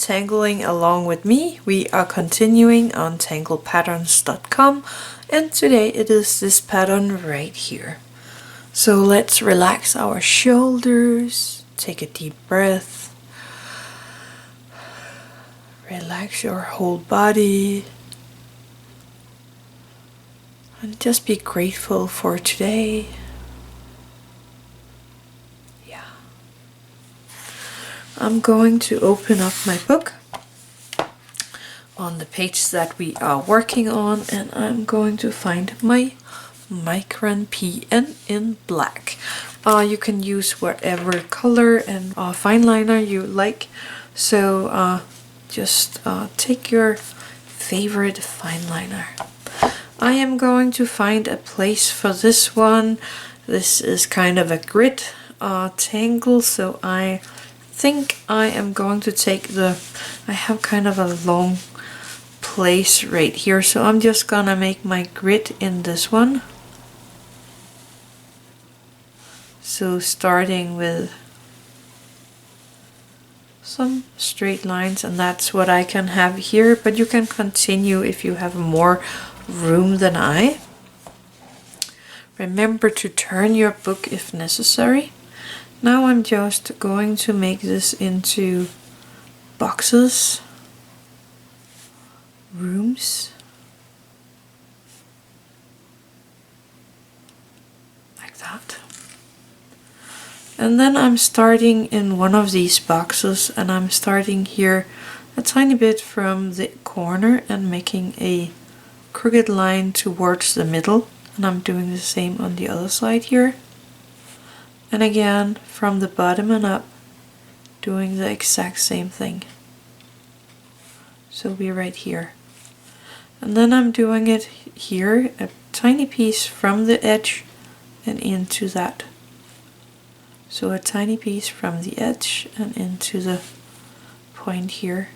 tangling along with me. We are continuing on tanglepatterns.com, and today it is this pattern right here. So let's relax our shoulders, take a deep breath, relax your whole body, and just be grateful for today. I'm going to open up my book on the page that we are working on, and I'm going to find my Micron PN in black. You can use whatever color and fine liner you like, so just take your favorite fine liner. I am going to find a place for this one. This is kind of a grid tangle, so I think I am going to take I have kind of a long place right here, so I'm just gonna make my grid in this one. So starting with some straight lines, and that's what I can have here, but you can continue if you have more room than I. Remember to turn your book if necessary. Now I'm just going to make this into boxes, rooms, like that. And then I'm starting in one of these boxes, and I'm starting here a tiny bit from the corner and making a crooked line towards the middle, and I'm doing the same on the other side here. And again, from the bottom and up, doing the exact same thing. So we're right here. And then I'm doing it here, a tiny piece from the edge and into that. So a tiny piece from the edge and into the point here.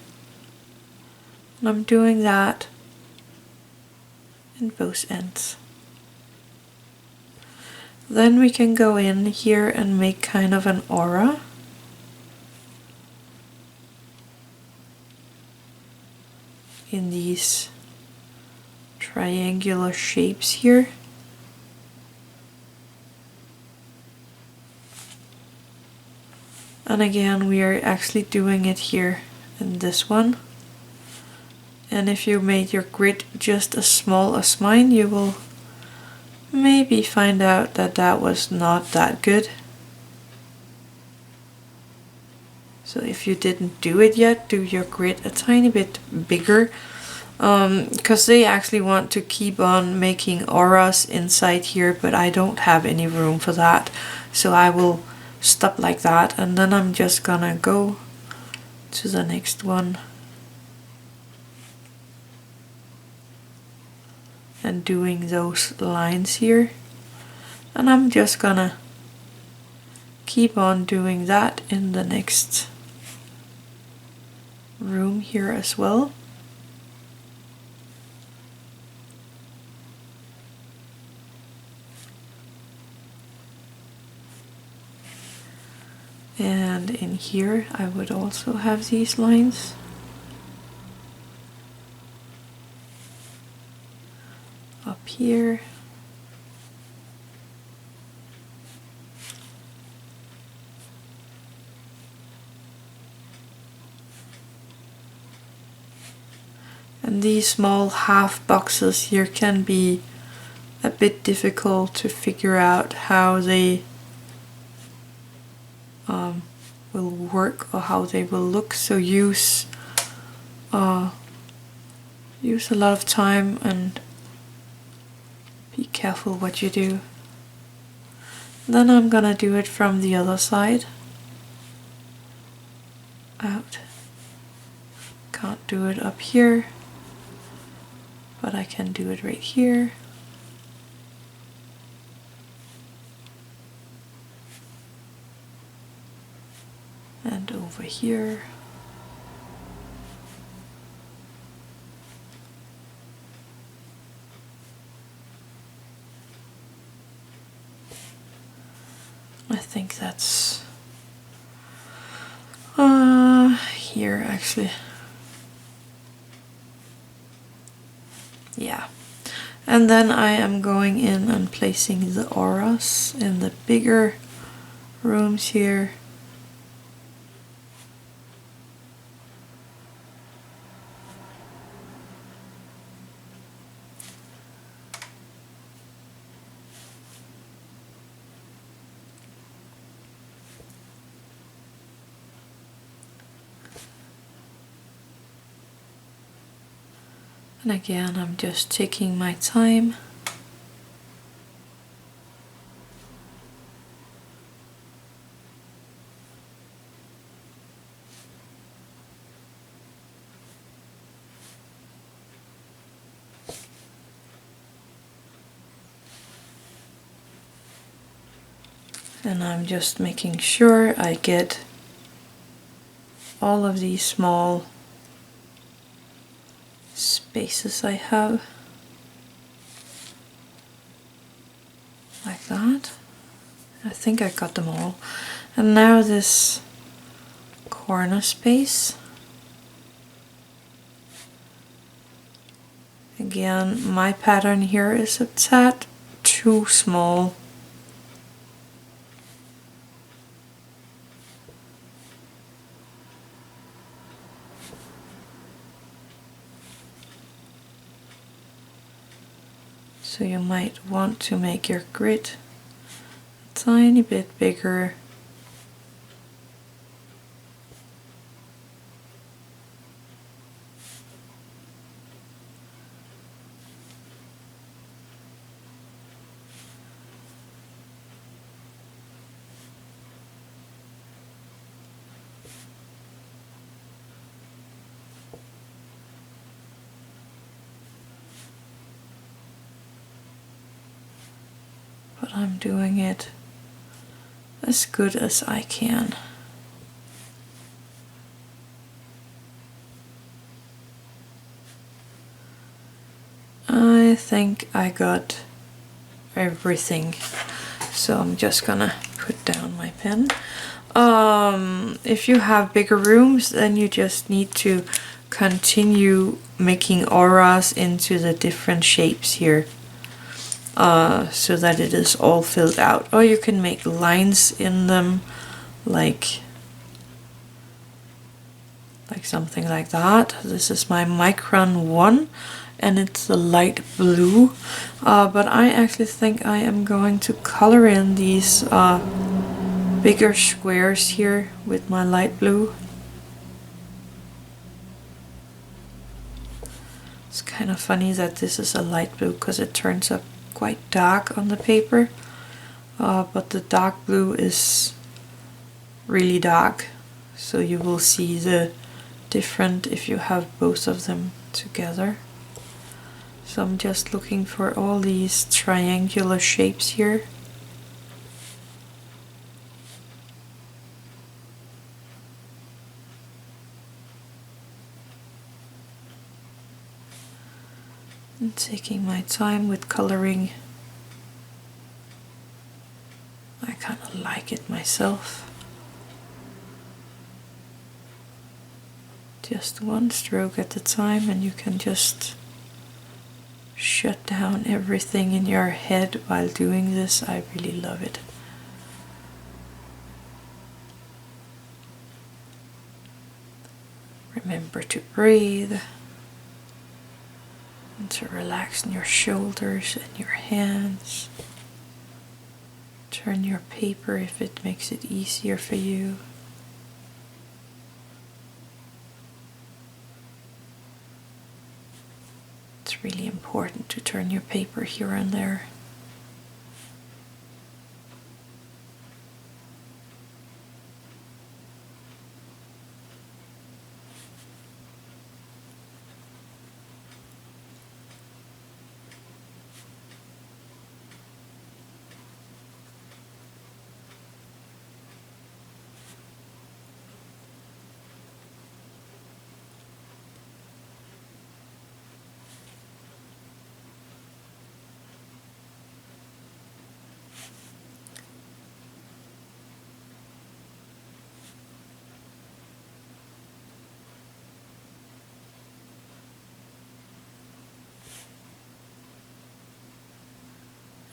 And I'm doing that in both ends. Then we can go in here and make kind of an aura. In these triangular shapes here. And again, we are actually doing it here in this one. And if you made your grid just as small as mine, you will maybe find out that that was not that good. So if you didn't do it yet, do your grid a tiny bit bigger, because they actually want to keep on making auras inside here, but I don't have any room for that, so I will stop like that. And then I'm just gonna go to the next one and doing those lines here, and I'm just gonna keep on doing that in the next room here as well. And in here I would also have these lines. Up here. And these small half boxes here can be a bit difficult to figure out how they will work or how they will look, so use a lot of time and be careful what you do. Then I'm gonna do it from the other side. Out. Can't do it up here, but I can do it right here. And over here. I think that's here actually. Yeah. And then I am going in and placing the auras in the bigger rooms here. And again, I'm just taking my time. And I'm just making sure I get all of these small spaces I have. Like that. I think I got them all. And now this corner space. Again, my pattern here is a tad too small. So you might want to make your grid a tiny bit bigger. But I'm doing it as good as I can. I think I got everything, so I'm just gonna put down my pen. If you have bigger rooms, then you just need to continue making auras into the different shapes here. So that it is all filled out. Or you can make lines in them, like something like that. This is my Micron 1 and it's the light blue. But I actually think I am going to color in these bigger squares here with my light blue. It's kind of funny that this is a light blue because it turns up quite dark on the paper, but the dark blue is really dark, so you will see the different if you have both of them together. So I'm just looking for all these triangular shapes here. And taking my time with coloring. I kind of like it myself. Just one stroke at a time, and you can just shut down everything in your head while doing this. I really love it. Remember to breathe and to relax in your shoulders and your hands. Turn your paper if it makes it easier for you. It's really important to turn your paper here and there.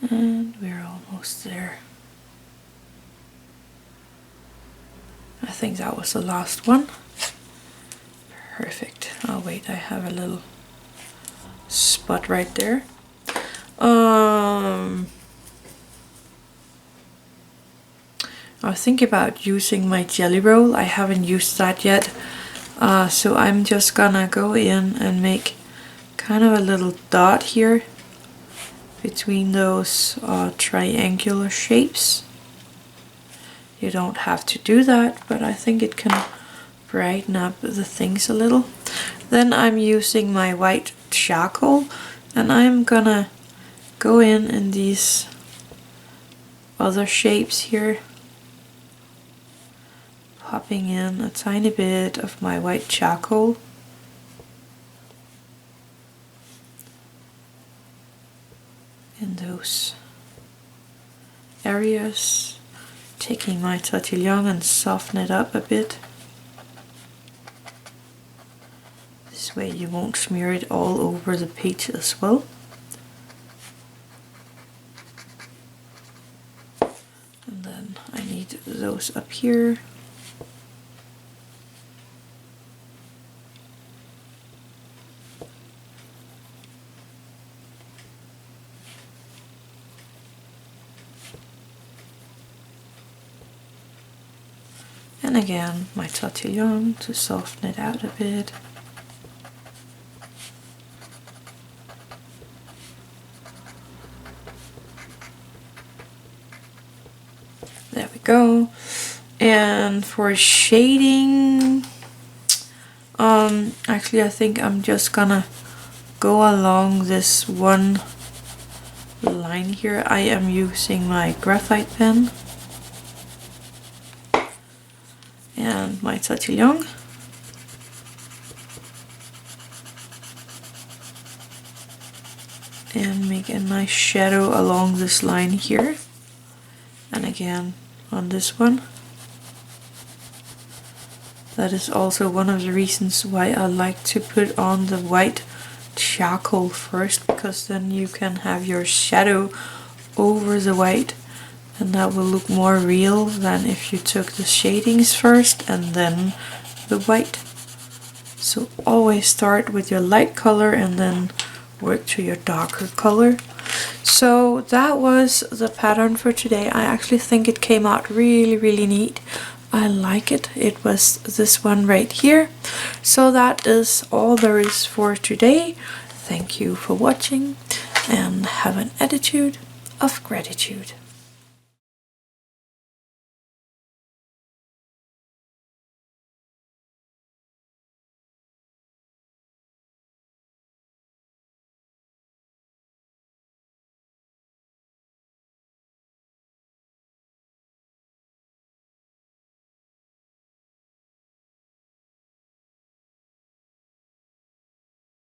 And we're almost there. I think that was the last one. Perfect. Oh wait, I have a little spot right there. I think about using my jelly roll. I haven't used that yet. So I'm just gonna go in and make kind of a little dot here between those triangular shapes. You don't have to do that, but I think it can brighten up the things a little. Then I'm using my white charcoal, and I'm gonna go in these other shapes here, popping in a tiny bit of my white charcoal. In those areas, taking my Tortillion and soften it up a bit. This way you won't smear it all over the page as well. And then I need those up here. And again, my Tortillion to soften it out a bit. There we go. And for shading, actually I think I'm just gonna go along this one line here. I am using my graphite pen and my Tortillion. And make a nice shadow along this line here. And again on this one. That is also one of the reasons why I like to put on the white charcoal first, because then you can have your shadow over the white, and that will look more real than if you took the shadings first and then the white. So always start with your light color and then work to your darker color. So that was the pattern for today. I actually think it came out really neat. I like it. It was this one right here. So that is all there is for today. Thank you for watching and have an attitude of gratitude.